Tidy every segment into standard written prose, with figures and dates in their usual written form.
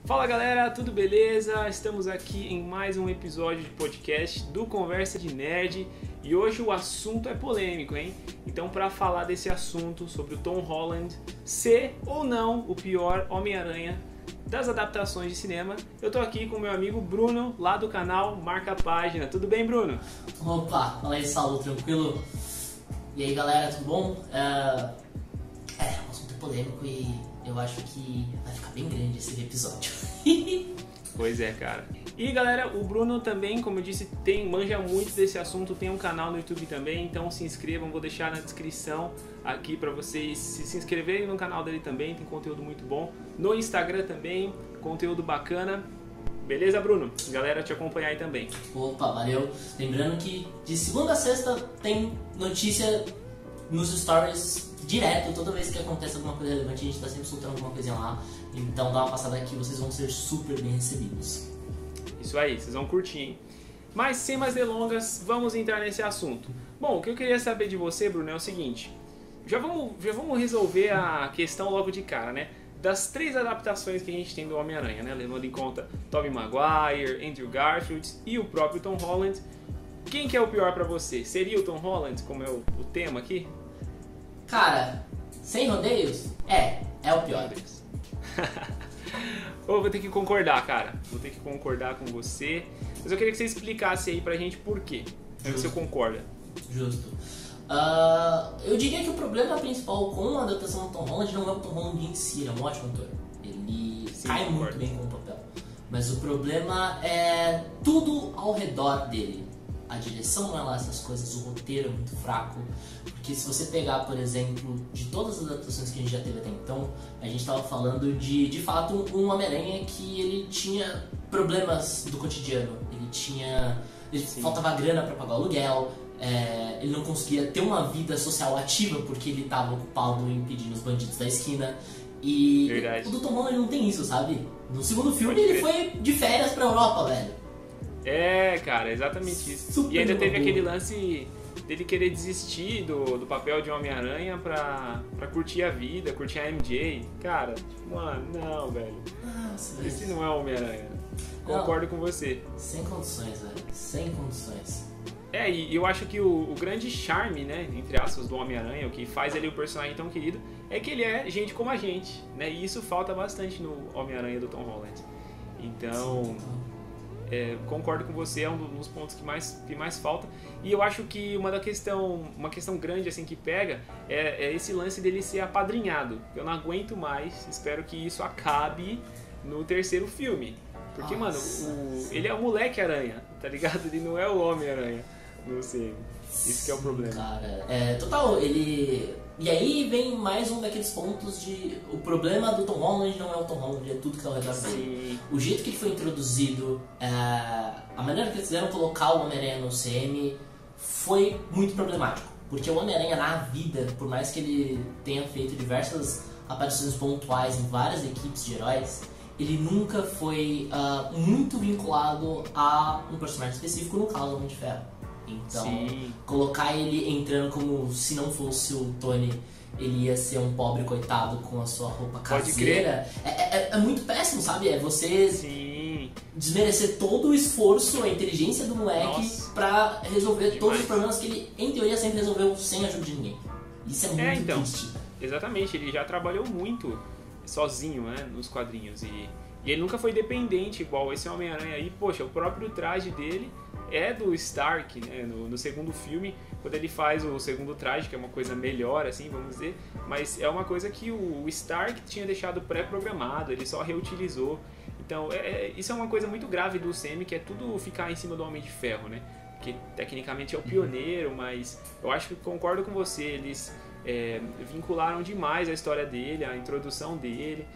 Fala galera, tudo beleza? Estamos aqui em mais um episódio de podcast do Conversa de Nerd e hoje o assunto é polêmico, hein? Então, para falar desse assunto sobre o Tom Holland ser ou não o pior Homem-Aranha das adaptações de cinema, eu tô aqui com meu amigo Bruno, lá do canal Marca a Página. Tudo bem, Bruno? Opa, fala aí, Saulo, tranquilo? E aí, galera, tudo bom? Um assunto polêmico e eu acho que vai ficar bem grande esse episódio. Pois é, cara. E galera, o Bruno também, como eu disse, manja muito desse assunto, tem um canal no YouTube também, então se inscrevam, vou deixar na descrição aqui pra vocês se inscreverem no canal dele também, tem conteúdo muito bom. No Instagram também, conteúdo bacana. Beleza, Bruno? Galera, te acompanhar aí também. Opa, valeu. Lembrando que de segunda a sexta tem notícia nos stories direto, toda vez que acontece alguma coisa relevante, a gente tá sempre soltando alguma coisinha lá. Então dá uma passada aqui, vocês vão ser super bem recebidos. Isso aí, vocês vão curtir, hein? Mas sem mais delongas, vamos entrar nesse assunto. Bom, o que eu queria saber de você, Bruno, é o seguinte. Já vamos resolver a questão logo de cara, né? Das 3 adaptações que a gente tem do Homem-Aranha, né? Levando em conta Tobey Maguire, Andrew Garfield e o próprio Tom Holland. Quem que é o pior pra você? Seria o Tom Holland, como é o tema aqui? Cara, sem rodeios, é o pior. Ou vou ter que concordar, cara. Vou ter que concordar com você. Mas eu queria que você explicasse aí pra gente por quê. Aí você concorda. Justo. Eu diria que o problema principal com a adaptação do Tom Holland não é o Tom Holland em si, ele é um ótimo ator. Ele cai muito bem com o papel. Mas o problema é tudo ao redor dele. A direção não é lá essas coisas, o roteiro é muito fraco. Porque se você pegar, por exemplo, de todas as adaptações que a gente já teve até então, a gente estava falando de fato, um Homem-Aranha que ele tinha problemas do cotidiano. Ele faltava grana para pagar o aluguel, ele não conseguia ter uma vida social ativa porque ele estava ocupado em impedir os bandidos da esquina. E Verdade. O do Tom Holland não tem isso, sabe? No segundo filme ele foi de férias pra Europa, velho. É, cara, exatamente isso. Super e ainda teve bom. aquele lance dele querer desistir do papel de Homem-Aranha pra curtir a vida, curtir a MJ. Cara, mano, não, velho. Nossa, velho. Esse não é Homem-Aranha. Concordo com você. Sem condições, velho. Sem condições. E eu acho que o grande charme, né, entre aspas, do Homem-Aranha, o que faz ele o personagem tão querido, é que ele é gente como a gente, né? E isso falta bastante no Homem-Aranha do Tom Holland. Então... concordo com você, é um dos pontos que mais falta. E eu acho que uma questão grande assim que pega é esse lance dele ser apadrinhado. Eu não aguento mais, espero que isso acabe no terceiro filme. Porque, mano, ele é o moleque aranha, tá ligado? Ele não é o Homem-Aranha no cinema. Isso que é o problema. Cara, total, ele... E aí vem mais um daqueles pontos de... O problema do Tom Holland não é o Tom Holland, é tudo que tá ao redor dele. O jeito que ele foi introduzido, a maneira que eles fizeram colocar o Homem-Aranha no CM foi muito problemático. Porque o Homem-Aranha na vida, por mais que ele tenha feito diversas aparições pontuais em várias equipes de heróis, ele nunca foi muito vinculado a um personagem específico, no caso, o Homem de Ferro. Então, colocar ele entrando como se não fosse o Tony, ele ia ser um pobre coitado com a sua roupa caseira. É muito péssimo, sabe? É você desmerecer todo o esforço, a inteligência do moleque pra resolver todos os problemas que ele, em teoria, sempre resolveu sem ajuda de ninguém. Isso é muito triste. Exatamente, ele já trabalhou muito sozinho, né, nos quadrinhos. E ele nunca foi dependente igual esse Homem-Aranha aí. Poxa, o próprio traje dele é do Stark, né? No segundo filme, quando ele faz o segundo traje, que é uma coisa melhor, assim, vamos dizer, mas é uma coisa que o Stark tinha deixado pré-programado, ele só reutilizou. Então, isso é uma coisa muito grave do CM, que é tudo ficar em cima do Homem de Ferro, né? Que tecnicamente é o pioneiro, mas eu acho que concordo com você, eles vincularam demais a história dele, a introdução dele,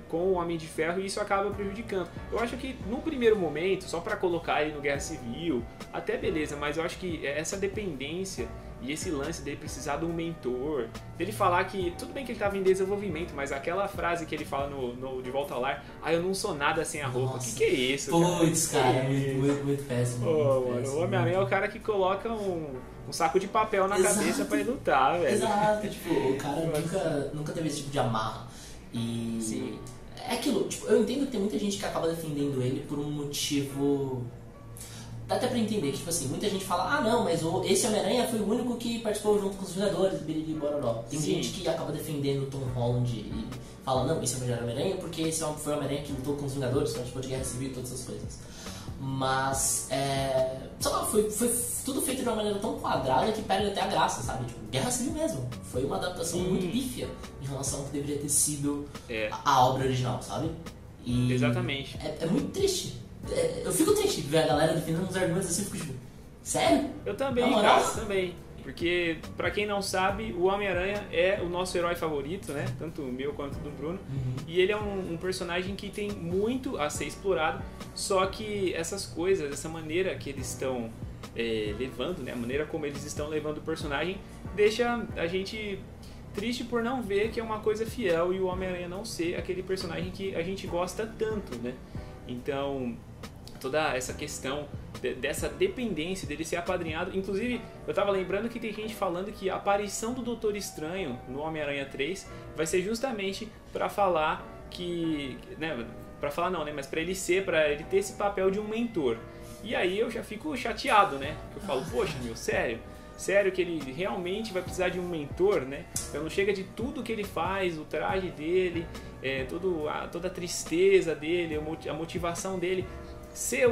com o Homem de Ferro, e isso acaba prejudicando. Eu acho que no primeiro momento, só pra colocar ele no Guerra Civil, até beleza, mas eu acho que essa dependência e esse lance dele precisar de um mentor, dele falar que, tudo bem que ele tava em desenvolvimento, mas aquela frase que ele fala no De Volta ao Lar, eu não sou nada sem a roupa. O que é isso, Putz, cara, muito péssimo. Mano, o Homem-Aranha é o cara que coloca um saco de papel na cabeça pra ele lutar, velho. Exato, tipo, o cara nunca teve esse tipo de amarra. E É aquilo, tipo, eu entendo que tem muita gente que acaba defendendo ele por um motivo... Dá até pra entender que, tipo assim, muita gente fala, ah não, mas esse Homem-Aranha foi o único que participou junto com os Vingadores, biriri bororó. Tem gente que acaba defendendo o Tom Holland e fala, não, esse é o melhor Homem-Aranha porque esse foi o Homem-Aranha que lutou com os Vingadores, participou de Guerra Civil e todas essas coisas. Mas, sei lá, foi tudo feito de uma maneira tão quadrada que perde até a graça, sabe? Tipo, Guerra Civil mesmo. Foi uma adaptação muito pífia em relação ao que deveria ter sido a obra original, sabe? E exatamente. É muito triste. Eu fico triste de ver a galera defendendo uns argumentos assim, eu fico tipo, sério? Eu também, cara, também. Porque, pra quem não sabe, o Homem-Aranha é o nosso herói favorito, né? Tanto o meu quanto do Bruno. E ele é um personagem que tem muito a ser explorado, só que essas coisas, essa maneira que eles estão levando, né? A maneira como eles estão levando o personagem, deixa a gente triste por não ver que é uma coisa fiel e o Homem-Aranha não ser aquele personagem que a gente gosta tanto, né? Então, toda essa questão dessa dependência dele ser apadrinhado. Inclusive, eu tava lembrando que tem gente falando que a aparição do Doutor Estranho no Homem-Aranha 3 vai ser justamente pra falar que... né, pra falar não, né? Mas pra ele ter esse papel de um mentor. E aí eu já fico chateado, né? Eu falo, poxa, meu, sério? Sério que ele realmente vai precisar de um mentor, né? Então não chega de tudo que ele faz, o traje dele, toda a tristeza dele, a motivação dele, ser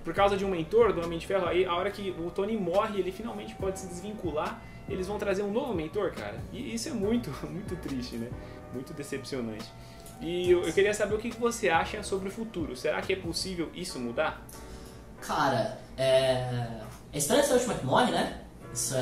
por causa de um mentor do Homem de Ferro. Aí a hora que o Tony morre, ele finalmente pode se desvincular, eles vão trazer um novo mentor, cara. E isso é muito, muito triste, né? Muito decepcionante. E eu queria saber o que você acha sobre o futuro. Será que é possível isso mudar? Cara, a história é a última que morre, né? Isso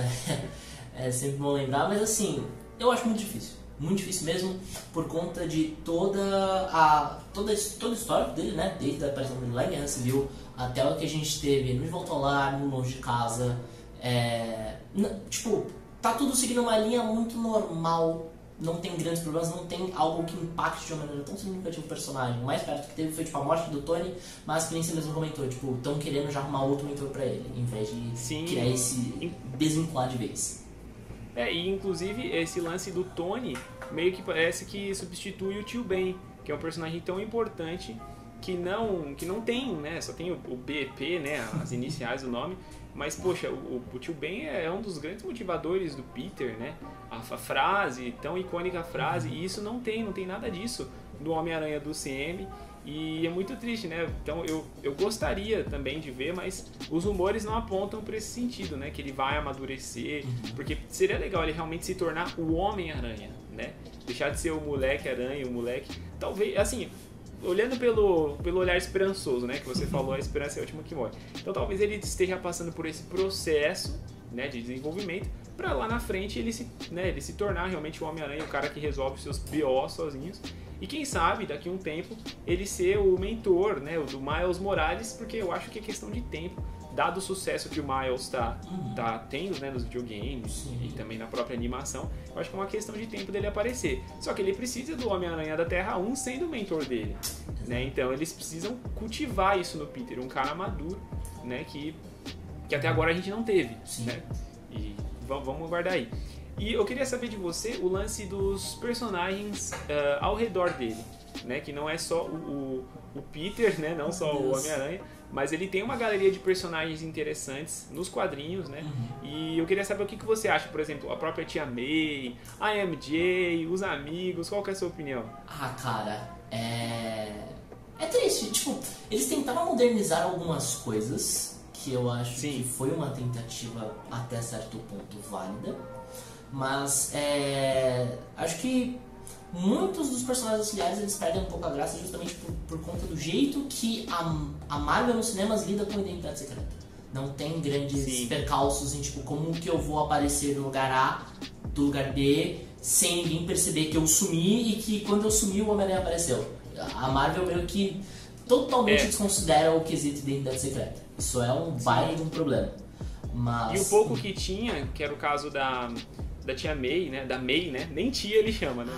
é sempre bom lembrar, mas assim, eu acho muito difícil. Muito difícil mesmo, por conta de toda a história dele, né? Desde a aparição dele lá em Guerra Civil até o que a gente teve no De Volta ao Lar, no Longe de Casa. Tipo, tá tudo seguindo uma linha muito normal. Não tem grandes problemas, não tem algo que impacte de uma maneira tão significativa o personagem. O mais perto que teve foi tipo, a morte do Tony, mas que nem você mesmo comentou, tipo, estão querendo já arrumar outro mentor pra ele, em vez de criar esse desvincular de vez. E inclusive esse lance do Tony meio que parece que substitui o Tio Ben, que é um personagem tão importante que não tem, né? Só tem o BP, né? As iniciais do nome. Mas, poxa, o Tio Ben é um dos grandes motivadores do Peter, né? A frase, tão icônica frase, e isso não tem nada disso no Homem-Aranha do CM, e é muito triste, né? Então eu gostaria também de ver, mas os rumores não apontam para esse sentido, né? Que ele vai amadurecer, porque seria legal ele realmente se tornar o Homem-Aranha, né? Deixar de ser o moleque-aranha, o moleque... Talvez, assim... Olhando pelo olhar esperançoso, né? Que você falou, a esperança é a última que morre. Então talvez ele esteja passando por esse processo, né, de desenvolvimento, para lá na frente ele se tornar realmente o Homem-Aranha, o cara que resolve os seus BOs sozinhos. E quem sabe, daqui a um tempo, ele ser o mentor, né, o do Miles Morales, porque eu acho que é questão de tempo, dado o sucesso que o Miles tá tendo, né, nos videogames e também na própria animação, eu acho que é uma questão de tempo dele aparecer. Só que ele precisa do Homem-Aranha da Terra 1 sendo o mentor dele, né? Então eles precisam cultivar isso no Peter, um cara maduro, né, que até agora a gente não teve, né? E vamos aguardar aí. E eu queria saber de você o lance dos personagens ao redor dele, né? Que não é só o Peter, né? Não só o Homem-Aranha, mas ele tem uma galeria de personagens interessantes nos quadrinhos, né? E eu queria saber o que você acha, por exemplo, a própria Tia May, a MJ, os amigos, qual que é a sua opinião? Ah, cara, é triste. Tipo, eles tentaram modernizar algumas coisas, que eu acho que foi uma tentativa até certo ponto válida, mas acho que muitos dos personagens auxiliares eles perdem um pouco a graça justamente por conta do jeito que a Marvel nos cinemas lida com a identidade secreta. Não tem grandes percalços em tipo, como que eu vou aparecer no lugar A do lugar B sem ninguém perceber que eu sumi e que quando eu sumi o Homem-Aranha apareceu. A Marvel meio que totalmente desconsidera o quesito de identidade secreta. Isso é um baita de um problema. Mas... E o pouco que tinha, que era o caso da Tia May, né? Da May, né? Nem tia ele chama, né?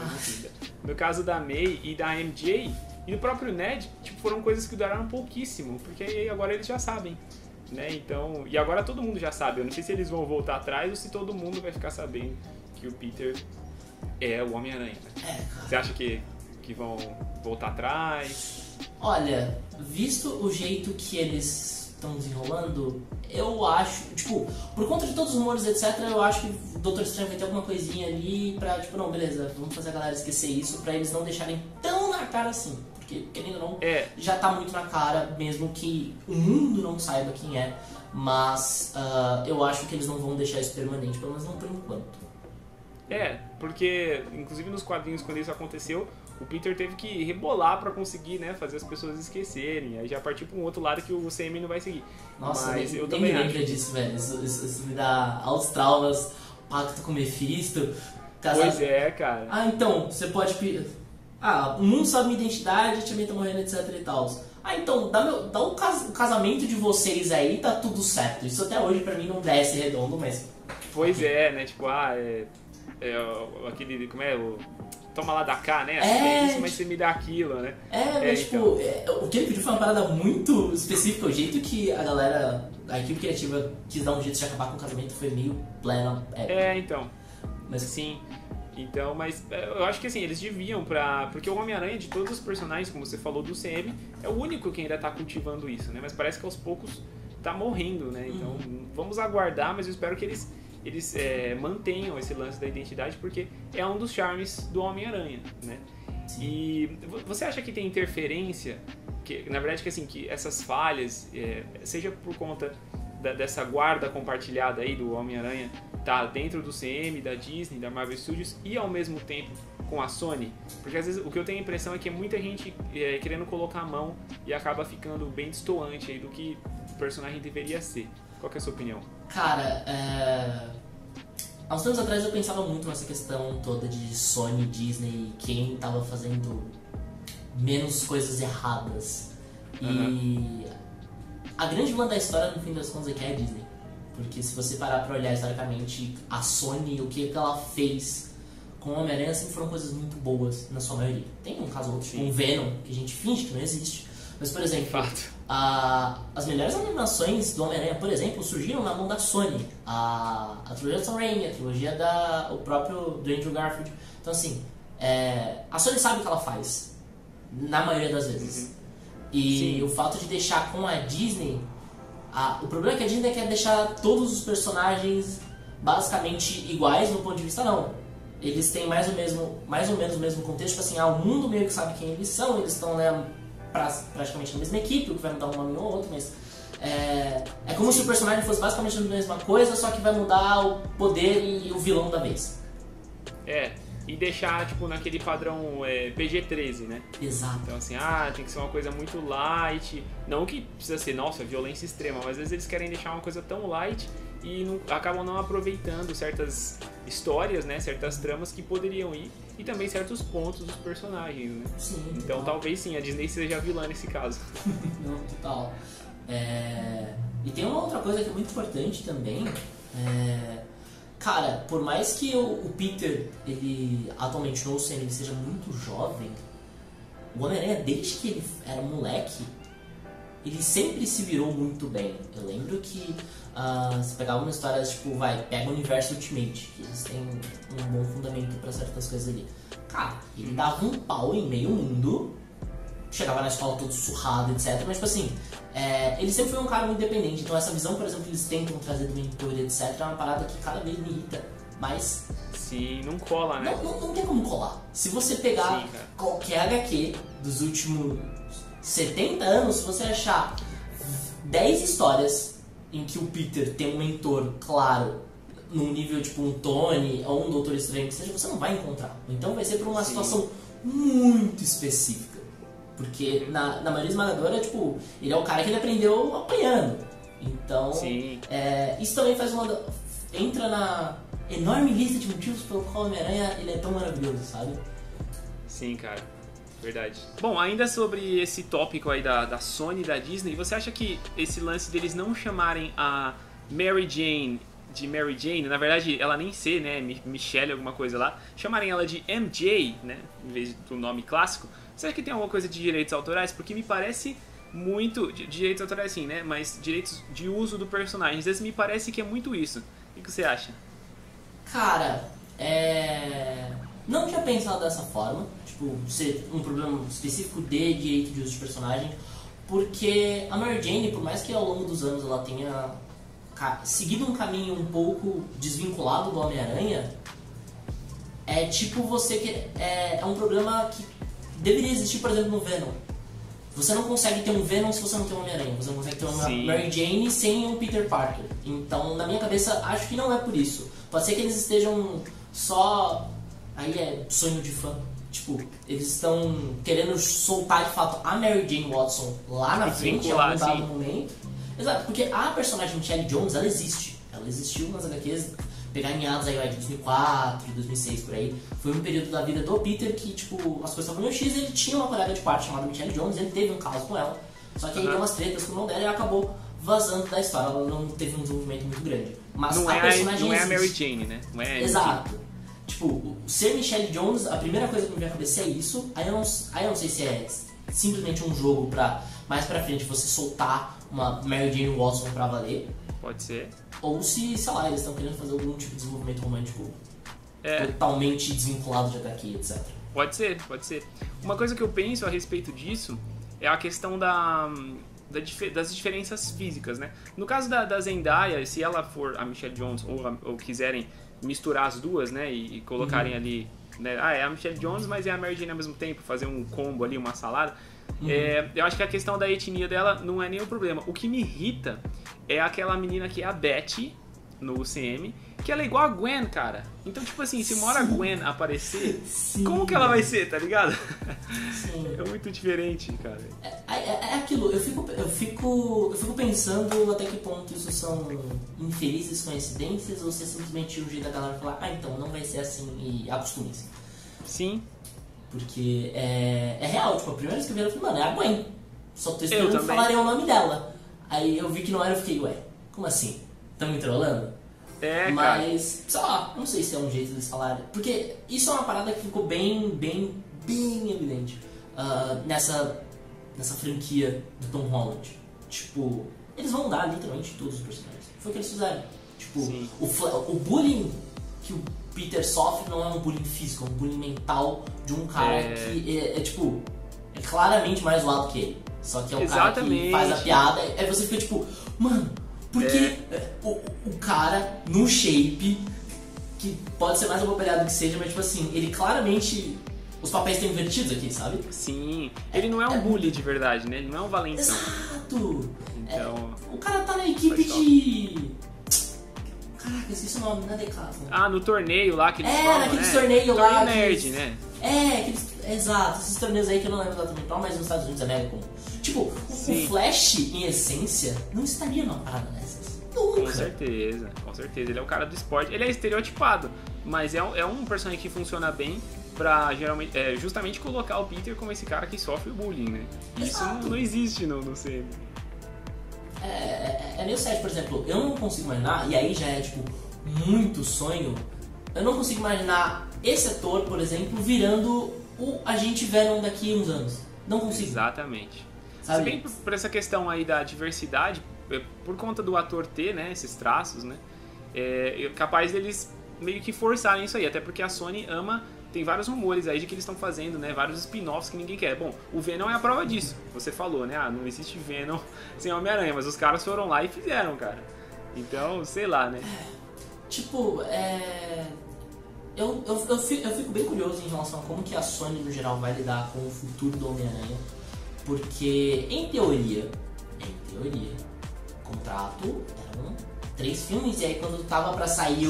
No caso da May e da MJ e do próprio Ned, tipo, foram coisas que duraram pouquíssimo, porque agora eles já sabem, né? Então, e agora todo mundo já sabe. Eu não sei se eles vão voltar atrás ou se todo mundo vai ficar sabendo que o Peter é o Homem-Aranha. Né? Você acha que que vão voltar atrás? Olha, visto o jeito que eles estão desenrolando, eu acho, tipo, por conta de todos os rumores, etc, eu acho que o Doutor Estranho vai ter alguma coisinha ali pra, tipo, não, beleza, vamos fazer a galera esquecer isso pra eles não deixarem tão na cara assim. Porque, querendo ou não, já tá muito na cara, mesmo que o mundo não saiba quem é. Mas eu acho que eles não vão deixar isso permanente, pelo menos não por enquanto. Porque, inclusive nos quadrinhos, quando isso aconteceu, o Peter teve que rebolar pra conseguir, né, fazer as pessoas esquecerem. Aí já partiu pra um outro lado que o CM não vai seguir. Nossa, mas eu também me lembro disso, velho. Isso me dá altos traumas, pacto com o Mephisto. Pois é, cara. Então, você pode... o mundo sabe minha identidade, também tá morrendo, etc e tal. Então, dá o casamento de vocês aí, tá tudo certo. Isso até hoje pra mim não desce redondo, mas... Pois é, né, tipo, aquele, como é, toma lá da cá, né? É isso, mas você me dá aquilo, né? Mas tipo, o que ele pediu foi uma parada muito específica. O jeito que a galera, a equipe criativa quis dar um jeito de acabar com o casamento foi meio pleno. Então. Mas sim. Então, mas eu acho que assim, eles deviam porque o Homem-Aranha, de todos os personagens, como você falou, do CM, é o único que ainda tá cultivando isso, né? Mas parece que aos poucos tá morrendo, né? Então, vamos aguardar, mas eu espero que eles mantenham esse lance da identidade, porque é um dos charmes do Homem-Aranha, né? Sim. E você acha que tem interferência, que na verdade que essas falhas, seja por conta dessa guarda compartilhada aí do Homem-Aranha, tá dentro do CM, da Disney, da Marvel Studios e ao mesmo tempo com a Sony? Porque às vezes o que eu tenho a impressão é que é muita gente querendo colocar a mão e acaba ficando bem destoante aí do que o personagem deveria ser. Qual que é a sua opinião? Cara, há uns tempos atrás eu pensava muito nessa questão toda de Sony, Disney, quem tava fazendo menos coisas erradas. E a grande vilã da história, no fim das contas, é que é a Disney. Porque se você parar pra olhar historicamente, a Sony, o que ela fez com o Homem-Aranha sempre foram coisas muito boas, na sua maioria. Tem um caso ou outro, tipo um Venom, que a gente finge que não existe. Mas, por exemplo, as melhores animações do Homem-Aranha, por exemplo, surgiram na mão da Sony. A trilogia do Sam Raimi, a trilogia o próprio do Andrew Garfield. Então, assim, a Sony sabe o que ela faz, na maioria das vezes. E o fato de deixar com a Disney... o problema é que a Disney quer deixar todos os personagens basicamente iguais no ponto de vista, não. Eles têm mais ou menos o mesmo contexto, tipo assim, o mundo meio que sabe quem eles são, eles estão, né, praticamente na mesma equipe, o que vai mudar um nome ou outro, mas é como se o personagem fosse basicamente a mesma coisa, só que vai mudar o poder e o vilão da vez. E deixar, tipo, naquele padrão PG-13, né? Exato. Então, assim, tem que ser uma coisa muito light. Não que precisa ser, nossa, violência extrema, mas às vezes eles querem deixar uma coisa tão light e acabam não aproveitando certas histórias, né? Certas tramas que poderiam ir e também certos pontos dos personagens, né? Sim. Então, talvez sim, a Disney seja a vilã nesse caso. Não, total. E tem uma outra coisa que é muito importante também. Cara, por mais que o Peter, ele atualmente no CM, ele seja muito jovem, o Homem-Aranha, desde que ele era moleque, ele sempre se virou muito bem. Eu lembro que se pegava uma história, tipo, pega o universo Ultimate, que eles têm um bom fundamento pra certas coisas ali. Cara, ele dava um pau em meio mundo, chegava na escola todo surrado, etc. Mas, tipo assim, ele sempre foi um cara muito independente. Então, essa visão, por exemplo, que eles tentam trazer do mentor, etc., é uma parada que cada vez me irrita. Mas... Sim, não cola, né? Não tem como colar. Se você pegar qualquer HQ dos últimos 70 anos, se você achar 10 histórias em que o Peter tem um mentor, claro, num nível tipo um Tony ou um Doutor Estranho, que seja, você não vai encontrar. Então vai ser por uma situação muito específica. Porque na maioria esmagadora, tipo, ele é o cara que ele aprendeu apanhando. Então, isso também entra na enorme lista de motivos pelo qual o Homem-Aranha ele é tão maravilhoso, sabe? Sim, cara. Verdade. Bom, ainda sobre esse tópico aí da Sony e da Disney, você acha que esse lance deles não chamarem a Mary Jane de Mary Jane, na verdade ela nem ser, né, Michelle alguma coisa lá, chamarem ela de MJ, né, em vez do nome clássico, você acha que tem alguma coisa de direitos autorais? Porque me parece muito, direitos autorais sim, né, mas direitos de uso do personagem, às vezes me parece que é muito isso. O que você acha? Cara, não tinha pensado dessa forma, tipo, tipo, ser um problema específico de direito de uso de personagem, porque a Mary Jane, por mais que ao longo dos anos ela tenha seguido um caminho um pouco desvinculado do Homem-Aranha, é tipo você que é um problema que deveria existir, por exemplo, no Venom. Você não consegue ter um Venom se você não tem um Homem-Aranha. Você não consegue ter uma Mary Jane sem um Peter Parker. Então, na minha cabeça, acho que não é por isso. Pode ser que eles estejam só... Aí é sonho de fã. Tipo, eles estão querendo soltar de fato a Mary Jane Watson lá na frente, em algum dado momento. Exato, porque a personagem Michelle Jones, ela existe. Ela existiu nas HQs, pegar em meados aí de 2004, 2006, por aí. Foi um período da vida do Peter que, tipo, as coisas estavam meio X, ele tinha uma colega de quarto chamada Michelle Jones, ele teve um caso com ela. Só que aí deu umas tretas com o irmão dela e ela acabou vazando da história. Ela não teve um desenvolvimento muito grande. Mas não a personagem não é a existe. Mary Jane, né? Não é a Exato. Tipo, ser Michelle Jones, a primeira coisa que me vem à cabeça é isso. Aí eu não sei se é simplesmente um jogo pra mais pra frente você soltar uma Mary Jane Watson pra valer. Pode ser. Ou se, sei lá, eles estão querendo fazer algum tipo de desenvolvimento romântico totalmente desvinculado de HQ, etc. Pode ser, pode ser. Uma coisa que eu penso a respeito disso é a questão das diferenças físicas, né? No caso da Zendaya, se ela for a Michelle Jones ou quiserem misturar as duas, né, e colocarem ali, né, é a Michelle Jones, mas é a Mary Jane ao mesmo tempo, fazer um combo ali, uma salada, eu acho que a questão da etnia dela não é nenhum problema. O que me irrita é aquela menina que é a Betty, no UCM, que ela é igual a Gwen, cara. Então, tipo assim, se uma hora a Gwen aparecer, como que ela vai ser, tá ligado? Sim. É muito diferente, cara. É aquilo, eu fico pensando até que ponto isso são infelizes coincidências ou se é simplesmente o jeito da galera falar, então não vai ser assim e acostumem-se. Sim. Porque é real, tipo, a primeira vez que eu vi ela, eu falei, mano, é a Gwen. Só tô esperando que falarem o nome dela. Aí eu vi que não era, eu fiquei, ué, como assim? Tão me trolando? Mas, sei lá, não sei se é um jeito deles falarem. Porque isso é uma parada que ficou bem evidente nessa franquia do Tom Holland. Tipo, eles vão mudar literalmente todos os personagens. Foi o que eles fizeram. Tipo, o bullying que o Peter sofre não é um bullying físico, é um bullying mental de um cara que é claramente mais zoado que ele. Só que é o cara que faz a piada. Aí você fica tipo, mano, porque o cara no shape, que pode ser mais apropriado que seja, mas tipo assim, ele claramente, os papéis estão invertidos aqui, sabe? Sim, ele não é um bully de verdade, né? Ele não é um valentão. Exato! Então, o cara tá na equipe de... Caraca, esqueci o nome, não é Decathlon. No torneio lá que eles falam, naqueles né? torneios lá. Torneio nerd, né? Exato, esses torneios aí que eu não lembro exatamente qual, mas nos Estados Unidos é mega comum. Tipo, o Flash, em essência, não estaria numa parada dessas. Nunca. Com certeza. Ele é o cara do esporte. Ele é estereotipado, mas é um personagem que funciona bem pra geralmente, justamente colocar o Peter como esse cara que sofre bullying, né? Isso não existe no CM. É meio sério, por exemplo, eu não consigo imaginar, e aí já é tipo muito sonho, eu não consigo imaginar esse ator, por exemplo, virando o agente Venom daqui a uns anos. Não consigo. Exatamente. Sabe? Se bem por essa questão aí da diversidade, por conta do ator ter, né, esses traços, né, é capaz deles meio que forçarem isso aí, até porque a Sony ama, tem vários rumores aí de que eles estão fazendo, né, vários spin-offs que ninguém quer. Bom, o Venom é a prova disso, você falou, né, não existe Venom sem Homem-Aranha, mas os caras foram lá e fizeram, cara. Então, sei lá, né. Tipo, eu fico bem curioso em relação a como que a Sony, no geral, vai lidar com o futuro do Homem-Aranha. Porque, em teoria, o contrato eram 3 filmes, e aí quando tava pra sair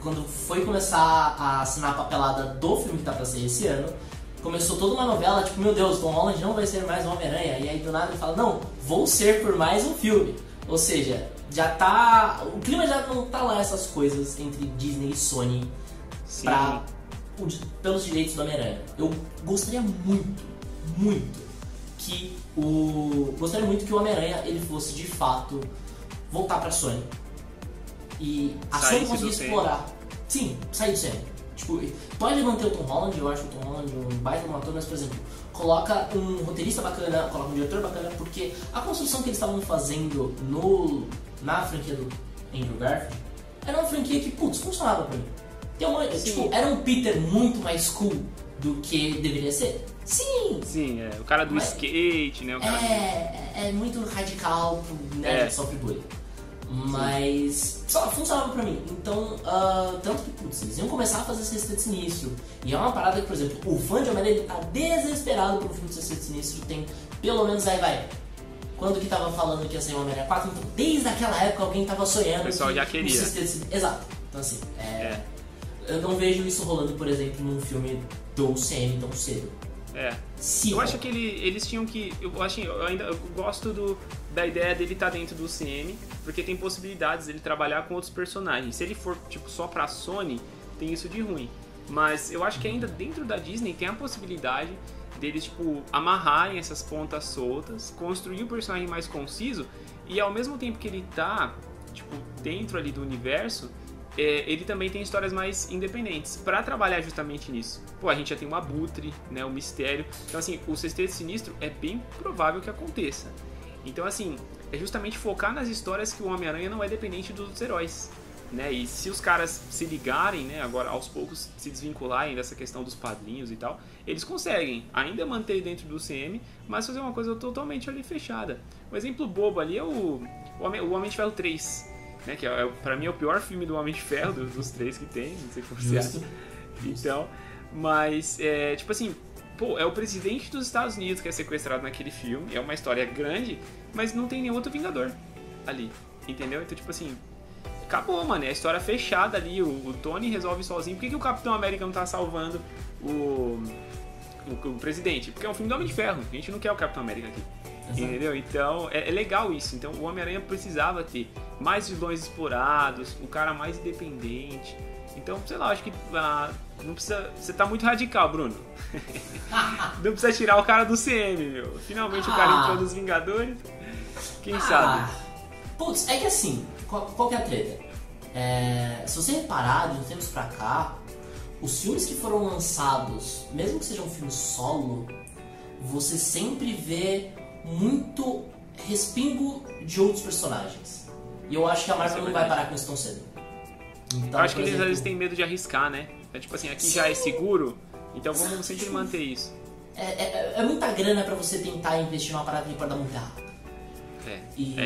quando foi começar a assinar a papelada do filme que tá pra sair esse ano, começou toda uma novela, tipo, meu Deus, Tom Holland não vai ser mais um Homem-Aranha, e aí do nada ele fala, não, vou ser por mais um filme. Ou seja, já tá... o clima já não tá lá, essas coisas entre Disney e Sony pelos direitos do Homem-Aranha. Eu gostaria muito que o Homem-Aranha ele fosse de fato voltar pra Sony e a Sony conseguisse explorar. Sim, sair do CM. Tipo, pode manter o Tom Holland, eu acho o Tom Holland um baita ator, mas por exemplo, coloca um roteirista bacana, coloca um diretor bacana, porque a construção que eles estavam fazendo na franquia do Andrew Garfield era uma franquia que, funcionava pra mim. Tipo, era um Peter muito mais cool do que deveria ser. Sim! Sim, o cara do skate, né? O cara é muito radical pro nerd que sofre bullying. Mas só funcionava pra mim. Então, tanto que, putz, eles iam começar a fazer Sexteto Sinistro. E é uma parada que, por exemplo, o fã de Homem-Aranha, ele tá desesperado pro filme de Sexteto Sinistro. Tem, pelo menos, aí vai. Quando que tava falando que ia sair o Homem-Aranha 4, então desde aquela época alguém tava sonhando. O pessoal já queria. Exato. Então assim, eu não vejo isso rolando, por exemplo, num filme do UCM tão cedo. Eu acho que eles tinham que... Eu gosto da ideia dele estar dentro do UCM, porque tem possibilidades dele trabalhar com outros personagens. Se ele for tipo só pra Sony, tem isso de ruim. Mas eu acho que ainda dentro da Disney tem a possibilidade deles, tipo, amarrarem essas pontas soltas, construir o personagem mais conciso, e ao mesmo tempo que ele tá, tipo, dentro ali do universo, ele também tem histórias mais independentes, pra trabalhar justamente nisso. Pô, a gente já tem o Abutre, né, o Mistério, então assim, o Sexteto Sinistro é bem provável que aconteça. Então assim, é justamente focar nas histórias que o Homem-Aranha não é dependente dos outros heróis. Né? E se os caras se ligarem, né, agora aos poucos se desvincularem dessa questão dos padrinhos e tal, eles conseguem ainda manter dentro do CM, mas fazer uma coisa totalmente ali fechada. Um exemplo bobo ali é o Homem de Ferro 3, né, que pra mim é o pior filme do Homem de Ferro, dos três que tem, não sei o que você acha. Então, mas, tipo assim, pô, é o presidente dos Estados Unidos que é sequestrado naquele filme, é uma história grande, mas não tem nenhum outro Vingador ali, entendeu? Então, tipo assim, acabou, mano, é a história fechada ali, o Tony resolve sozinho. Por que o Capitão América não tá salvando o presidente? Porque é um filme do Homem de Ferro, a gente não quer o Capitão América aqui. Exato. Entendeu? Então, é legal isso. Então, o Homem-Aranha precisava ter mais vilões explorados, um cara mais independente. Então, sei lá, acho que não precisa... Você tá muito radical, Bruno. Não precisa tirar o cara do CM, meu. Finalmente o cara entrou nos Vingadores. Quem sabe? Putz, é que assim, qual que é a treta? Se você reparar, de uns tempos pra cá, os filmes que foram lançados, mesmo que sejam filmes solo, você sempre vê muito respingo de outros personagens. E eu acho que a Marvel não vai parar com isso tão cedo. Então, eu acho que eles às vezes têm medo de arriscar, né? É tipo assim, aqui já é seguro, então vamos sempre manter isso. É muita grana pra você tentar investir numa parada que pode dar muito errado.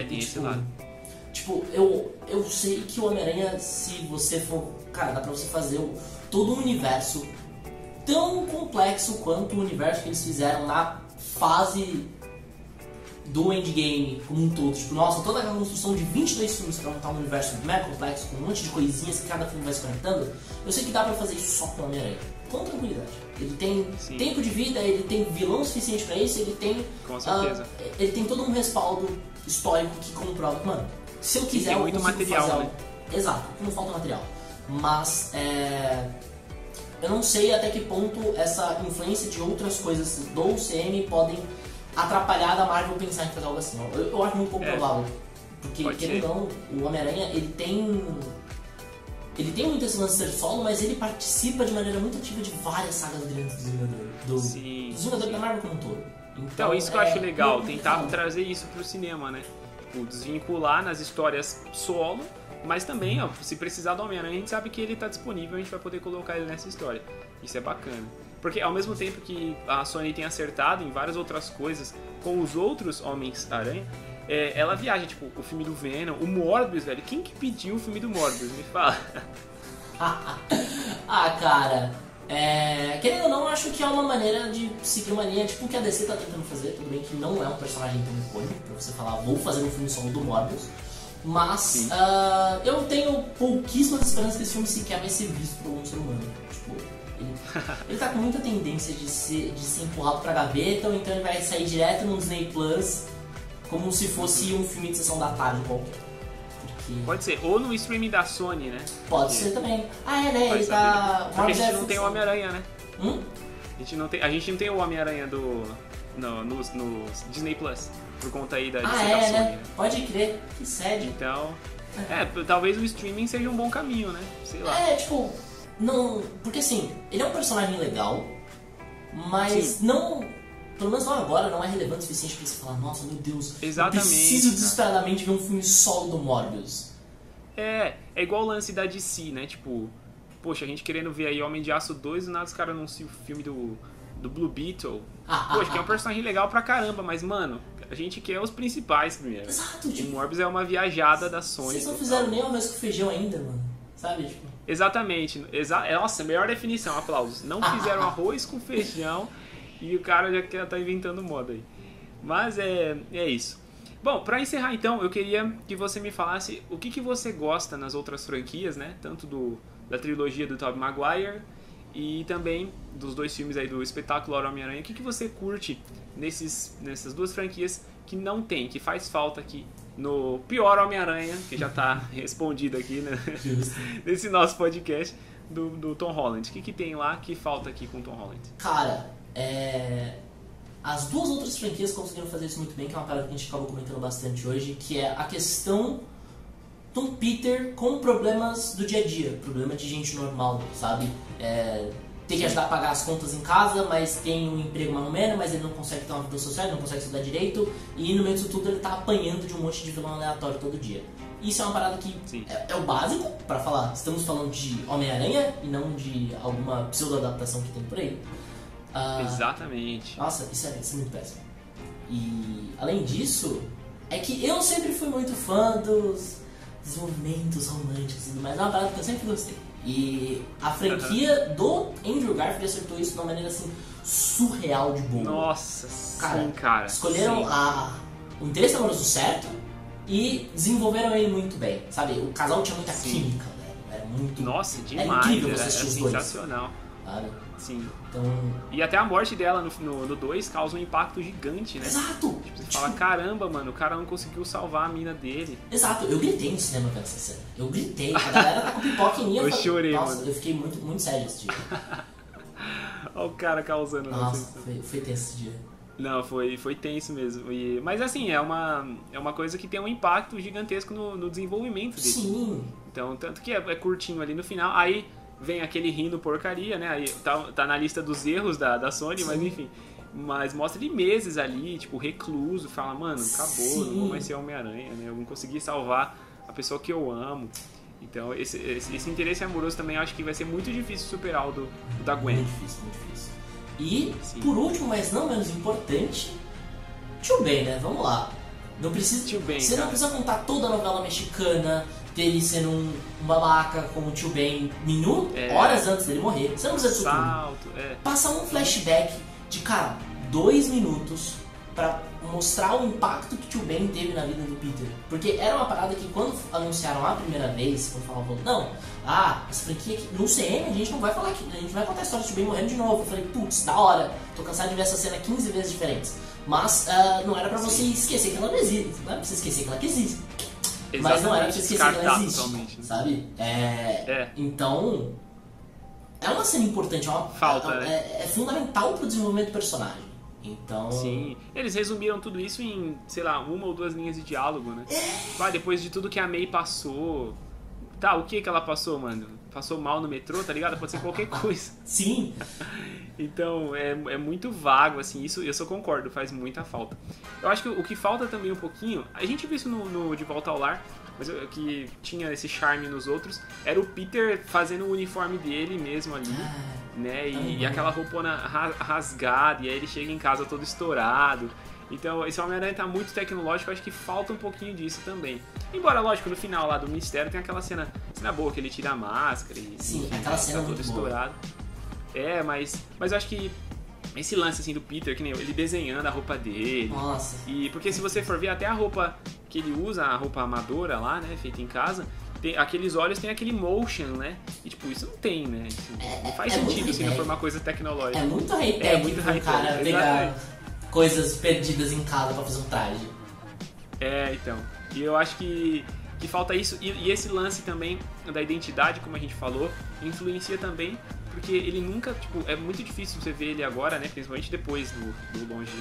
Tem esse lado. Tipo, eu sei que o Homem-Aranha, se você for... Cara, dá pra você fazer todo um universo tão complexo quanto o universo que eles fizeram na fase do Endgame como um todo. Tipo, nossa, toda aquela construção de 22 filmes pra montar um universo mega complexo, com um monte de coisinhas que cada filme vai se conectando. Eu sei que dá pra fazer isso só com o Homem-Aranha. Com tranquilidade. Ele tem tempo de vida, ele tem vilão suficiente pra isso, ele tem... Com certeza. Ele tem todo um respaldo histórico que comprova que, mano, se eu quiser, tem muito material, fazer né? Exato, não falta material. Mas, eu não sei até que ponto essa influência de outras coisas do UCM podem atrapalhar da Marvel pensar em fazer algo assim. Eu acho muito pouco provável. Porque, querendo ou não, o Homem-Aranha, ele tem muito esse lance de ser solo, mas ele participa de maneira muito ativa de várias sagas grandes dos Vingadores. Dos Vingadores da Marvel como um todo. Então isso que eu acho legal, tentar trazer isso pro cinema, né? Tipo, desvincular nas histórias solo, mas também, ó, se precisar do Homem-Aranha, a gente sabe que ele tá disponível, a gente vai poder colocar ele nessa história. Isso é bacana. Porque ao mesmo tempo que a Sony tem acertado em várias outras coisas com os outros Homens-Aranha, ela viaja, tipo, o filme do Venom, o Morbius, velho. Quem que pediu o filme do Morbius? Me fala. Cara, querendo ou não, acho que é uma maneira de seguir uma linha, tipo o que a DC tá tentando fazer. Tudo bem que não é um personagem tão icônico pra você falar, vou fazer um filme solo do Morbius. Mas eu tenho pouquíssimas esperanças que esse filme sequer vai ser visto por um ser humano. Tipo, ele tá com muita tendência de ser empurrado pra gaveta, ou então ele vai sair direto no Disney Plus, como se fosse um filme de sessão da tarde qualquer. Porque... Pode ser, ou no streaming da Sony, né? Pode ser também. Né? Ele tá... Porque a gente não tem o Homem-Aranha, né? A gente não tem o Homem-Aranha no Disney Plus, por conta aí da Sony, né? Pode crer, que sede. Então, talvez o streaming seja um bom caminho, né? Sei lá. Tipo, não... Porque assim, ele é um personagem legal, mas não... Pelo menos não agora, não é relevante o suficiente pra você falar, nossa, meu Deus, exatamente, eu preciso desesperadamente ver um filme solo do Morbius. É igual o lance da DC, né? Tipo, poxa, a gente querendo ver aí Homem de Aço 2, do nada os caras anunciam o filme do Blue Beetle. Poxa, que é um personagem legal pra caramba, mas, mano, a gente quer os principais primeiro. Exato, tipo, o Morbius é uma viajada da Sony. Vocês não fizeram nem o arroz com feijão ainda, mano. Sabe, tipo... Exatamente. Nossa, melhor definição, aplausos. Não fizeram arroz com feijão e o cara já tá inventando moda aí. Mas é isso. Bom, pra encerrar então, eu queria que você me falasse o que você gosta nas outras franquias, né? Tanto da trilogia do Tobey Maguire e também dos 2 filmes aí do espetáculo Homem-Aranha. O que você curte nessas 2 franquias que não tem, que faz falta aqui no pior Homem-Aranha, que já tá respondido aqui, né? Nesse nosso podcast do Tom Holland. O que tem lá que falta aqui com o Tom Holland? Cara, as 2 outras franquias conseguiram fazer isso muito bem, que é uma parada que a gente acabou comentando bastante hoje, que é a questão do Peter com problemas do dia a dia, problema de gente normal, sabe? Tem que ajudar a pagar as contas em casa, mas tem um emprego mais ou menos, mas ele não consegue ter uma vida social, não consegue estudar direito, e no meio disso tudo ele tá apanhando de um monte de vilão aleatório todo dia. Isso é uma parada que é o básico pra falar, estamos falando de Homem-Aranha e não de alguma pseudo-adaptação que tem por aí. Exatamente. Nossa, isso é muito péssimo. E além disso, é que eu sempre fui muito fã dos desenvolvimentos românticos e tudo mais, é uma parada que eu sempre gostei. E a franquia do Andrew Garfield acertou isso de uma maneira assim surreal de boa. Nossa, cara. Escolheram o interesse amoroso certo e desenvolveram ele muito bem, sabe? O casal tinha muita química, velho. Era muito. Nossa, demais. Era incrível você assistir os dois. Sensacional. Sabe? Sim. Então... E até a morte dela no 2 causa um impacto gigante, né? Exato! Tipo, você fala, caramba, mano, o cara não conseguiu salvar a mina dele. Exato, eu gritei no cinema vendo essa cena. Eu gritei, a galera tá com pipoca em mim. Eu chorei, nossa, mano. eu fiquei muito, muito sério esse dia. Olha o cara causando. Nossa, foi tenso esse dia. Não, foi tenso mesmo. Mas assim, é uma coisa que tem um impacto gigantesco no desenvolvimento dele. Sim. Então, tanto que é curtinho ali no final, aí vem aquele rindo porcaria, né? Aí tá na lista dos erros da Sony, sim. Mas enfim. Mas mostra ele meses ali, tipo, recluso, fala, mano, acabou, sim. Não vou mais ser Homem-Aranha, né? Eu não consegui salvar a pessoa que eu amo. Então, esse interesse amoroso também eu acho que vai ser muito difícil superar o da Gwen. Muito difícil, muito difícil. E, sim. Por último, mas não menos importante, Tio Ben, né? Vamos lá. Não precisa, Tio Ben, você não precisa contar toda a novela mexicana, dele sendo um babaca como o Tio Ben horas antes dele morrer. Você não precisa disso tudo. Passa um flashback de, cara, 2 minutos pra mostrar o impacto que o Tio Ben teve na vida do Peter. Porque era uma parada que quando anunciaram a primeira vez, quando falavam, não, essa franquia aqui, no CM a gente não vai falar aqui, a gente vai contar a história do Tio Ben morrendo de novo. Eu falei, putz, da hora, tô cansado de ver essa cena 15 vezes diferentes. Mas não era pra você esquecer que ela não existe, não era pra você esquecer que ela existe. Exatamente. Mas não era pra você esquecer que ela existe, totalmente, né? sabe? Então, é uma cena importante, é fundamental pro desenvolvimento do personagem. Então... Sim, eles resumiram tudo isso em, sei lá, 1 ou 2 linhas de diálogo, né? Depois de tudo que a May passou... Tá, o que ela passou, mano? Passou mal no metrô, tá ligado? Pode ser qualquer coisa. Sim. Então, é muito vago, assim, isso eu só concordo, faz muita falta. Eu acho que o que falta também um pouquinho... A gente viu isso no De Volta ao Lar, mas o que tinha esse charme nos outros era o Peter fazendo o uniforme dele mesmo ali. Né? E aquela roupona rasgada, e aí ele chega em casa todo estourado. Então, esse Homem-Aranha tá muito tecnológico, eu acho que falta um pouquinho disso também. Embora, lógico, no final lá do Mistério tem aquela cena boa, que ele tira a máscara e sim, aquela cena tá todo estourado. Mas eu acho que esse lance assim do Peter, que nem ele desenhando a roupa dele. Nossa. E porque se você for ver até a roupa que ele usa, a roupa amadora lá, né, feita em casa, aqueles olhos tem aquele motion, né? E tipo, isso não tem, né? Isso não faz sentido se não for uma coisa tecnológica. É muito high-tech pro cara pegar coisas perdidas em casa pra fazer um traje. Então. E eu acho que falta isso. E esse lance também da identidade, como a gente falou, influencia também, porque ele nunca, tipo, é muito difícil você ver ele agora, né? Principalmente depois do longe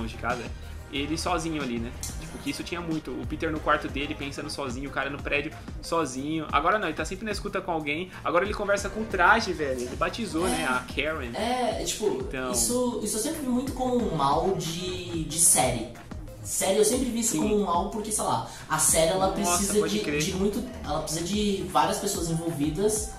de casa, ele sozinho ali, né? Tipo, que isso tinha muito. O Peter no quarto dele, pensando sozinho, o cara no prédio sozinho. Agora não, ele tá sempre na escuta com alguém. Agora ele conversa com o traje, velho. Ele batizou, né? A Karen. Tipo, então... isso eu sempre vi muito como um mal de série. Série eu sempre vi isso como um mal porque, sei lá, a série ela precisa de muito. Ela precisa de várias pessoas envolvidas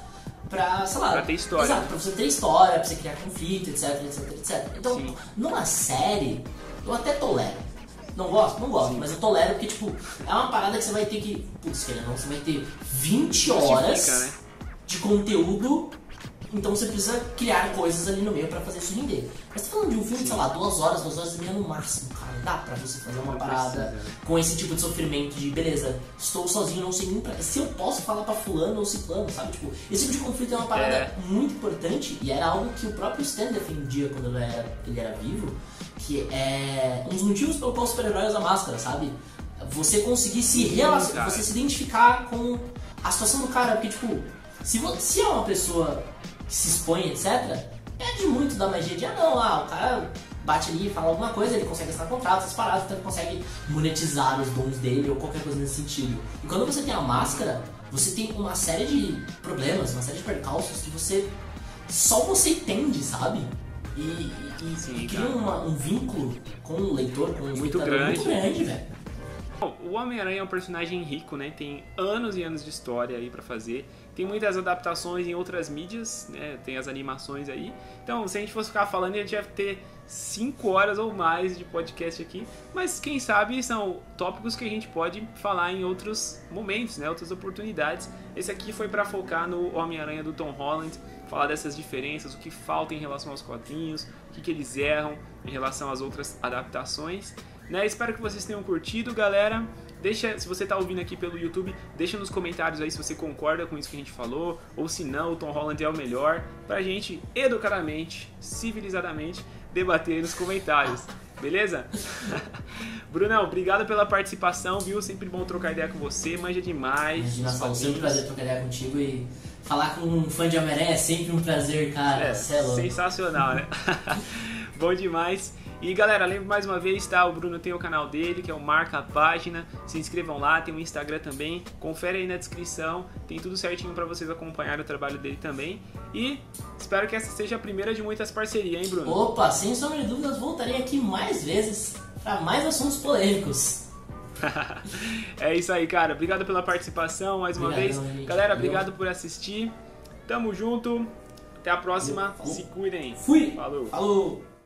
pra, sei lá... Pra ter história. Exato, pra você ter história, pra você criar conflito, etc, etc, etc. Então, Sim. numa série, eu até tolero. Não gosto, mas eu tolero porque, tipo, é uma parada que você vai ter que... Putz, querendo ou não, você vai ter 20 horas né? de conteúdo, então você precisa criar coisas ali no meio pra fazer isso render. Mas tá falando de um filme, sei lá, 2 horas e meia no máximo, cara. Dá pra você fazer uma parada com esse tipo de sofrimento de, beleza, estou sozinho, não sei nem pra... Se eu posso falar pra fulano ou ciclano, sabe? Tipo, esse tipo de conflito é uma parada muito importante e era algo que o próprio Stan defendia quando ele era vivo, que é um dos motivos pelo qual o super-herói usa máscara, sabe? Você conseguir se relacionar, você se identificar com a situação do cara, porque, tipo, se é uma pessoa que se expõe, etc., perde muito da magia de, o cara bate ali e fala alguma coisa, ele consegue assinar contrato, essas paradas, então ele consegue monetizar os dons dele ou qualquer coisa nesse sentido. E quando você tem a máscara, você tem uma série de problemas, uma série de percalços que só você entende, sabe? E cria um vínculo com o leitor, com o espectador muito grande, velho. O Homem-Aranha é um personagem rico, né? Tem anos e anos de história aí pra fazer. Tem muitas adaptações em outras mídias, né? Tem as animações aí. Então, se a gente fosse ficar falando, a gente ia ter 5 horas ou mais de podcast aqui. Mas quem sabe são tópicos que a gente pode falar em outros momentos, né? Outras oportunidades. Esse aqui foi pra focar no Homem-Aranha do Tom Holland, falar dessas diferenças, o que falta em relação aos quadrinhos, o que eles erram em relação às outras adaptações. Né? Espero que vocês tenham curtido, galera. Se você está ouvindo aqui pelo YouTube, deixa nos comentários aí se você concorda com isso que a gente falou, ou se não, o Tom Holland é o melhor, pra gente educadamente, civilizadamente, debater aí nos comentários. Beleza? Brunão, obrigado pela participação, viu? Sempre bom trocar ideia com você, manja demais. Imagina, Saulo, sempre um prazer trocar ideia contigo e falar com um fã de Homem-Aranha é sempre um prazer, cara. Sensacional, né? Bom demais. E galera, lembro mais uma vez, tá? O Bruno tem o canal dele, que é o Marca a Página. Se inscrevam lá, tem o Instagram também. Confere aí na descrição, tem tudo certinho pra vocês acompanharem o trabalho dele também. E espero que essa seja a primeira de muitas parcerias, hein, Bruno? Opa, sem sombra de dúvidas, voltarei aqui mais vezes pra mais assuntos polêmicos. É isso aí, cara. Obrigado pela participação mais uma vez. Gente. Galera, obrigado por assistir. Tamo junto. Até a próxima. Se cuidem. Fui. Falou. Falou.